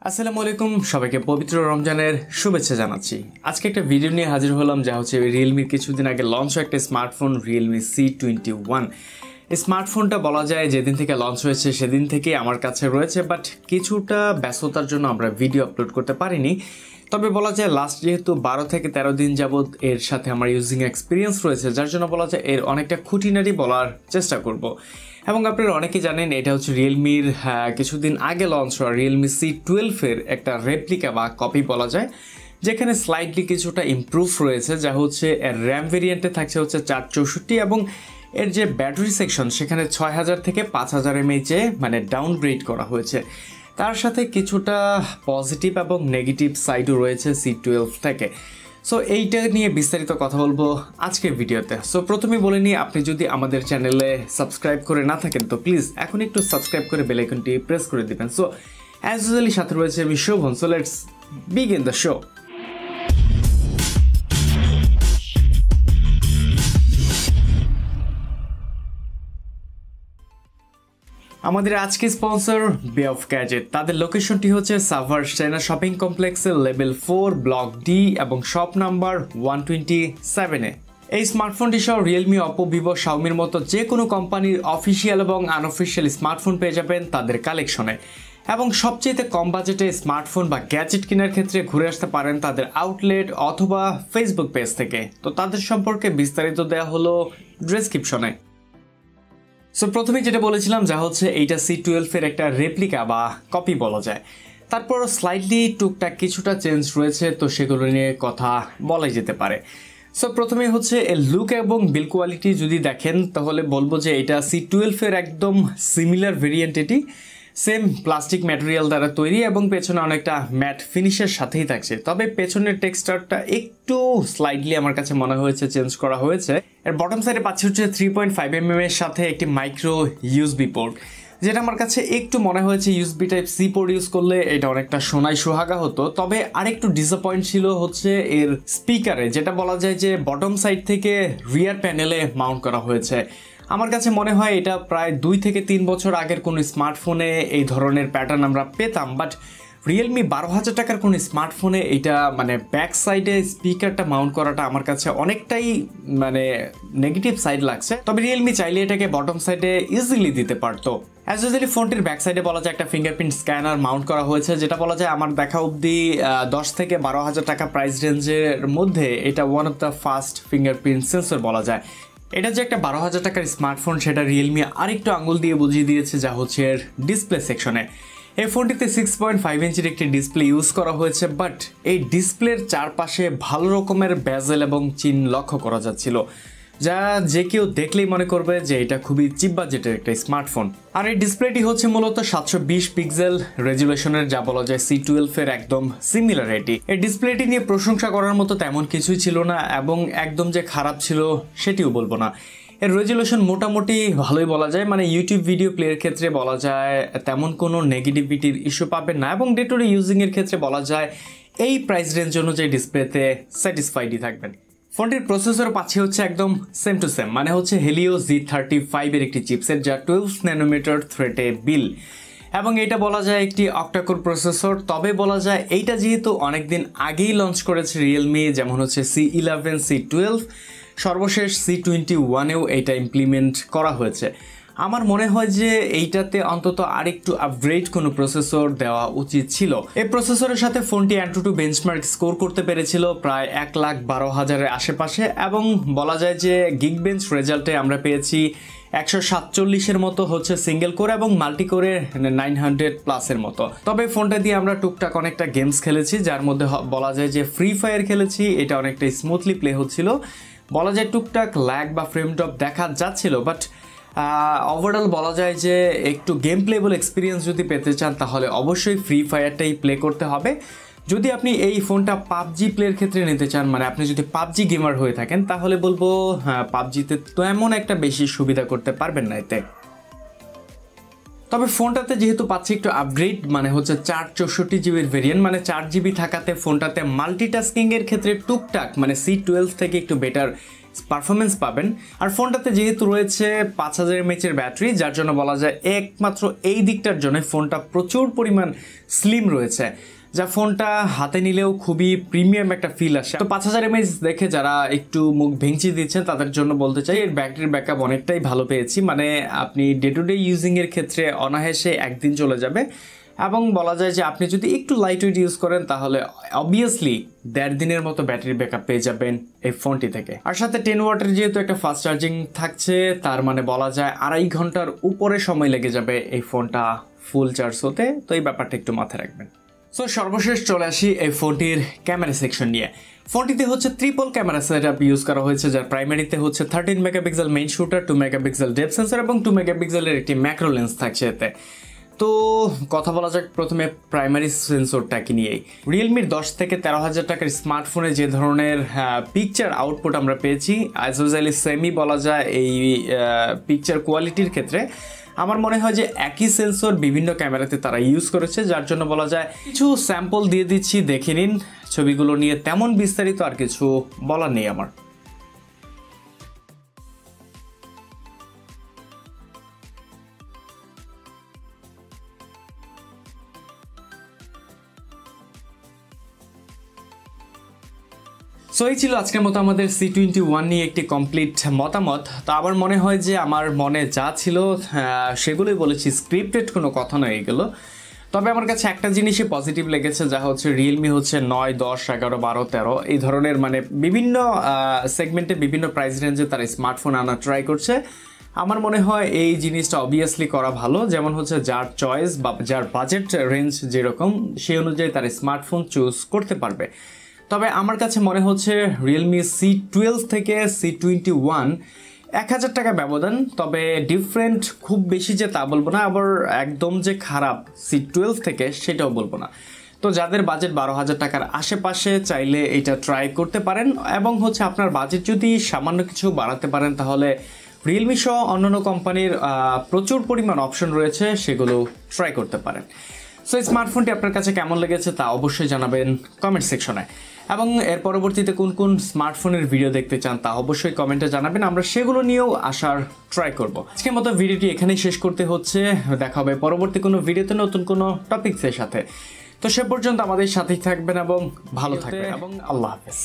আসসালামু আলাইকুম সবাইকে পবিত্র রমজানের শুভেচ্ছা জানাচ্ছি। আজকে একটা ভিডিও নিয়ে হাজির হলাম যা হচ্ছে রিয়েলমির কিছুদিন আগে লঞ্চ হওয়া একটা স্মার্টফোন Realme C21। এই স্মার্টফোনটা বলা যায় যেদিন থেকে লঞ্চ হয়েছে সেদিন থেকেই আমার কাছে রয়েছে, বাট কিছুটা ব্যস্ততার জন্য আমরা ভিডিও আপলোড করতে পারিনি। তবে বলা যায় লাস্ট যেহেতু 12 থেকে 13 দিন যাবৎ এর সাথে আমার ইউজিং এক্সপিরিয়েন্স রয়েছে, যার জন্য বলা যায় এর অনেকটা খুঁটিনাটি বলার চেষ্টা করব। এবং আপনারা অনেকেই জানেন এটা হচ্ছে রিয়েলমির কিছুদিন আগে লঞ্চ হওয়া Realme C12-এর একটা রেপ্লিকা বা কপি বলা যায়, যেখানে স্লাইডলি কিছুটা ইমপ্রুভ রয়েছে, যা হচ্ছে এর র্যাম ভেরিয়েন্টে থাকছে হচ্ছে 464 এবং এর যে ব্যাটারি সেকশন সেখানে 6000 থেকে 5000 mAh মানে ডাউনগ্রেড করা হয়েছে। তার সাথে কিছুটা পজিটিভ এবং নেগেটিভ সাইডও রয়েছে C12 থেকে। সো এইটা নিয়ে বিস্তারিত কথা বলবো আজকের ভিডিওতে। সো প্রথমেই বলে নিই, আপনি যদি আমাদের চ্যানেলে সাবস্ক্রাইব করে না থাকেন তো প্লিজ এখন একটু সাবস্ক্রাইব করে বেল আইকনটি প্রেস করে দিবেন। সো অ্যাজ ইউজুয়ালি সাথে রয়েছে আমি Shuvon. So let's begin the show. আমাদের আজকে স্পন্সর বে অফ গ্যাজেট। তাদের লোকেশনটি হচ্ছে সাভার সেনা শপিং কমপ্লেক্সের লেভেল 4 ব্লক ডি এবং শপ নাম্বার 127-এ। এই স্মার্টফোনটি সহ রিয়েলমি, অপো, ভিভো, শাওমির মতো যে কোনো কোম্পানির অফিসিয়াল এবং আনঅফিসিয়াল স্মার্টফোন পেয়ে যাবেন তাদের কালেকশনে। এবং সবচেয়ে কম বাজেটে স্মার্টফোন বা গ্যাজেট কেনার ক্ষেত্রে ঘুরে আসতে পারেন তাদের আউটলেট অথবা ফেসবুক পেজ থেকে। তো তাদের সম্পর্কে বিস্তারিত দেওয়া হলো ডেসক্রিপশনে। সো প্রথমে যেটা বলেছিলাম যা হচ্ছে এইটা C12-এর একটা রেপ্লিকা বা কপি বলা যায়। তারপর স্লাইডলি টুকটাক কিছুটা চেঞ্জ রয়েছে, তো সেগুলো নিয়ে কথা বলাই যেতে পারে। সো প্রথমে হচ্ছে এর লুক এবং বিল্ড কোয়ালিটি যদি দেখেন তাহলে বলবো যে এটা C12-এর একদম সিমিলার ভেরিয়েন্ট। এটি সেম প্লাস্টিক ম্যাটেরিয়াল দ্বারা তৈরি এবং পেছনে অনেকটা ম্যাট ফিনিশের সাথেই থাকছে। তবে পেছনের টেক্সচারটা একটু স্লাইডলি আমার কাছে মনে হয়েছে চেঞ্জ করা হয়েছে। এর বটম সাইডে পাচ্ছি হচ্ছে 3.5mm এর সাথে একটি মাইক্রো ইউএসবি পোর্ট, যেটা আমার কাছে একটু মনে হয়েছে USB type C port use করলে এটা অনেকটা সোনায় সোহাগা হতো। তবে আরেকটু ডিসঅ্যাপয়েন্ট ছিল হচ্ছে এর স্পিকারে, যেটা বলা যায় যে বটম সাইড থেকে রিয়ার প্যানেলে মাউন্ট করা হয়েছে। আমার কাছে মনে হয় এটা প্রায় 2 থেকে 3 বছর আগের কোনো স্মার্টফোনে এই ধরনের প্যাটার্ন আমরা পেতাম, বাট রিয়েলমি 12,000 টাকার কোনো স্মার্টফোনে এটা মানে ব্যাক সাইডে স্পিকারটা মাউন্ট করাটা আমার কাছে অনেকটাই মানে নেগেটিভ সাইড লাগছে। তবে রিয়েলমি চাইলে এটাকে বটম সাইডে ইজিলি দিতে পারতো। অ্যাজ ইউজুয়ালি ফোনটির ব্যাক সাইডে বলা যায় একটা ফিঙ্গারপ্রিন্ট স্ক্যানার মাউন্ট করা হয়েছে, যেটা বলা যায় আমার দেখা অবধি 10 থেকে 12,000 টাকা প্রাইস রেঞ্জের মধ্যে এটা one of the first fingerprint sensor বলা যায়। এটা যে একটা 12,000 টাকার স্মার্টফোন সেটা রিয়েলমি আরেকটু আঙুল দিয়ে বুঝিয়ে দিয়েছে, যা হচ্ছে এর ডিসপ্লে সেকশনে। এই ফোনটিতে 6.5 ইঞ্চির একটি ডিসপ্লে ইউজ করা হয়েছে, বাট এই ডিসপ্লের চারপাশে ভালো রকমের বেজেল এবং চিহ্ন লক্ষ্য করা যাচ্ছিল, যা যে কেউ দেখলেই মনে করবে যে এটা খুবই চিপ বাজেটের একটা স্মার্টফোন। আর এই ডিসপ্লেটি হচ্ছে মূলত 720 পিক্সেল রেজুলেশনের, যা বলা যায় C12-এর একদম সিমিলার। এই ডিসপ্লেটি নিয়ে প্রশংসা করার মতো তেমন কিছুই ছিল না এবং একদম যে খারাপ ছিল সেটিও বলবো না। এর রেজুলেশন মোটামুটি ভালোই বলা যায়, মানে ইউটিউব ভিডিও প্লের ক্ষেত্রে বলা যায় তেমন কোনো নেগেটিভিটির ইস্যু পাবেন না এবং ডে টু ডে ইউজিংয়ের ক্ষেত্রে বলা যায় এই প্রাইস রেঞ্জ অনুযায়ী ডিসপ্লেতে স্যাটিসফাইডই থাকবেন। ফোনটির প্রসেসর পাচ্ছি হচ্ছে একদম সেম টু সেম, মানে হচ্ছে হেলিও Z35-এর একটি চিপসেট, যা 12 ন্যানোমিটার থ্রেডে বিল এবং এটা বলা যায় একটি অক্টাকোর প্রসেসর। তবে বলা যায় এইটা যেহেতু অনেকদিন আগেই লঞ্চ করেছে রিয়েলমি, যেমন হচ্ছে C11, C12, সর্বশেষ C21-এও এইটা ইমপ্লিমেন্ট করা হয়েছে। আমার মনে হয় যে এইটাতে অন্তত আরেকটু আপগ্রেড কোনো প্রসেসর দেওয়া উচিত ছিল। এই প্রসেসরের সাথে ফোনটি Antutu বেঞ্চমার্ক স্কোর করতে পেরেছিল প্রায় 1,12,000-এর আশেপাশে এবং বলা যায় যে গিগবেঞ্চ রেজাল্টে আমরা পেয়েছি 147-এর মতো হচ্ছে সিঙ্গেল কোর এবং মাল্টি কোরে 900+ মতো। তবে ফোনটা দিয়ে আমরা টুকটাক অনেকটা গেমস খেলেছি, যার মধ্যে বলা যায় যে ফ্রি ফায়ার খেলেছি, এটা অনেকটা স্মুথলি প্লে হচ্ছিল। বলা যায় টুকটাক ল্যাগ বা ফ্রেম ড্রপ দেখা যাচ্ছিল, বাট ওভারঅল বলা যায় যে একটু গেম প্লেবল এক্সপিরিয়েন্স যদি পেতে চান তাহলে অবশ্যই ফ্রি ফায়ারটাই প্লে করতে হবে। যদি আপনি এই ফোনটা পাবজি প্লের ক্ষেত্রে নিতে চান, মানে আপনি যদি পাবজি গেমার হয়ে থাকেন, তাহলে বলবো হ্যাঁ পাবজিতে তো এমন একটা বেশি সুবিধা করতে পারবেন না এতে। তবে ফোনটাতে যেহেতু পাচ্ছি একটু আপগ্রেড, মানে হচ্ছে 464 জিবির ভেরিয়েন্ট, মানে 4 জিবি থাকাতে ফোনটাতে মাল্টিটাস্কিং এর ক্ষেত্রে টুকটাক মানে C12 থেকে একটু বেটার পারফরমেন্স পাবেন। আর ফোনটাতে যেহেতু রয়েছে 5000 mAh ব্যাটারি, যার জন্য বলা যায় একমাত্র এই দিকটার জন্য ফোনটা প্রচুর পরিমাণ স্লিম রয়েছে, যা ফোনটা হাতে নিলেও খুবই প্রিমিয়াম একটা ফিল আসে। তো 5000 mAh দেখে যারা একটু মুখ ভেঙচি দিচ্ছেন তাদের জন্য বলতে চাই এর ব্যাটারির ব্যাকআপ অনেকটাই ভালো পেয়েছি। মানে আপনি ডে টু ডে ইউজিং এর ক্ষেত্রে অনায়াসে একদিন চলে যাবে, এবং বলা যায় যে আপনি যদি একটু লাইট ওয়েট ইউজ করেন তাহলে অবভিয়াসলি 1.5 দিনের মতো ব্যাটারি ব্যাকআপ পেয়ে যাবেন এই ফোনটি থেকে। আর সাথে 10 ওয়াটের যেহেতু একটা ফাস্ট চার্জিং থাকছে, তার মানে বলা যায় 2.5 ঘন্টার উপরে সময় লেগে যাবে এই ফোনটা ফুল চার্জ হতে। তো এই ব্যাপারটা একটু মাথায় রাখবেন। সো সর্বশেষ চলে আসি এই ফোনটির ক্যামেরা সেকশন নিয়ে। ফোনটিতে হচ্ছে ট্রিপল ক্যামেরা সেটআপ ইউজ করা হয়েছে, যার প্রাইমারিতে হচ্ছে 13 megapixel main shooter, 2 megapixel depth sensor এবং 2 মেগাপিক্সেলের একটি ম্যাক্রো লেন্স থাকছে এতে। তো কথা বলা যাক প্রথমে প্রাইমারি সেন্সরটাকে নিয়েই। রিয়েলমির 10 থেকে 13,000 টাকার স্মার্টফোনে যে ধরনের পিকচার আউটপুট আমরা পেয়েছি, অ্যাজ ইউজুয়ালি সেমি বলা যায় এই পিকচার কোয়ালিটির ক্ষেত্রে। আমার মনে হয় যে একই সেন্সর বিভিন্ন ক্যামেরাতে তারা ইউজ করেছে, যার জন্য বলা যায় কিছু স্যাম্পল দিয়ে দিচ্ছি, দেখে নিন। ছবিগুলো নিয়ে তেমন বিস্তারিত আর কিছু বলার নেই আমার। সো এই ছিল আজকের মতো আমাদের C21 নিয়ে একটি কমপ্লিট মতামত। তো আমার মনে হয় যে আমার মনে যা ছিল সেগুলোই বলেছি, স্ক্রিপ্টেড কোনো কথা নয় এগুলো। তবে আমার কাছে একটা জিনিসই পজিটিভ লেগেছে, যা হচ্ছে রিয়েলমি হচ্ছে 9, 10, 11, 12, 13 এই ধরনের মানে বিভিন্ন সেগমেন্টে বিভিন্ন প্রাইস রেঞ্জে তারা স্মার্টফোন আনা ট্রাই করছে। আমার মনে হয় এই জিনিসটা অবভিয়াসলি করা ভালো, যেমন হচ্ছে যার চয়েস বা যার বাজেট রেঞ্জ যেরকম সেই অনুযায়ী তার স্মার্টফোন চুজ করতে পারবে। তবে আমার কাছে মনে হচ্ছে রিয়েলমি C12 থেকে C21 1000 টাকা ব্যবধান, তবে ডিফারেন্ট খুব বেশি যে তা বলবো না, আবার একদম যে খারাপ C12 থেকে সেটাও বলবো না। তো যাদের বাজেট 12,000 টাকার আশেপাশে চাইলে এটা ট্রাই করতে পারেন, এবং হচ্ছে আপনার বাজেট যদি সামান্য কিছু বাড়াতে পারেন তাহলে রিয়েলমি সহ অন্যান্য কোম্পানির প্রচুর পরিমাণ অপশন রয়েছে, সেগুলো ট্রাই করতে পারেন। সো এই স্মার্টফোনটি আপনার কাছে কেমন লেগেছে তা অবশ্যই জানাবেন কমেন্ট সেকশনে, এবং এর পরবর্তীতে কোন কোন স্মার্টফোনের ভিডিও দেখতে চান তা অবশ্যই কমেন্টে জানাবেন, আমরা সেগুলো নিয়েও আসার ট্রাই করব। আজকের মতো ভিডিওটি এখানেই শেষ করতে হচ্ছে, দেখা হবে পরবর্তী কোনো ভিডিওতে নতুন কোনো টপিকসের সাথে। তো সে পর্যন্ত আমাদের সাথেই থাকবেন এবং ভালো থাকবেন, এবং আল্লাহ হাফেজ।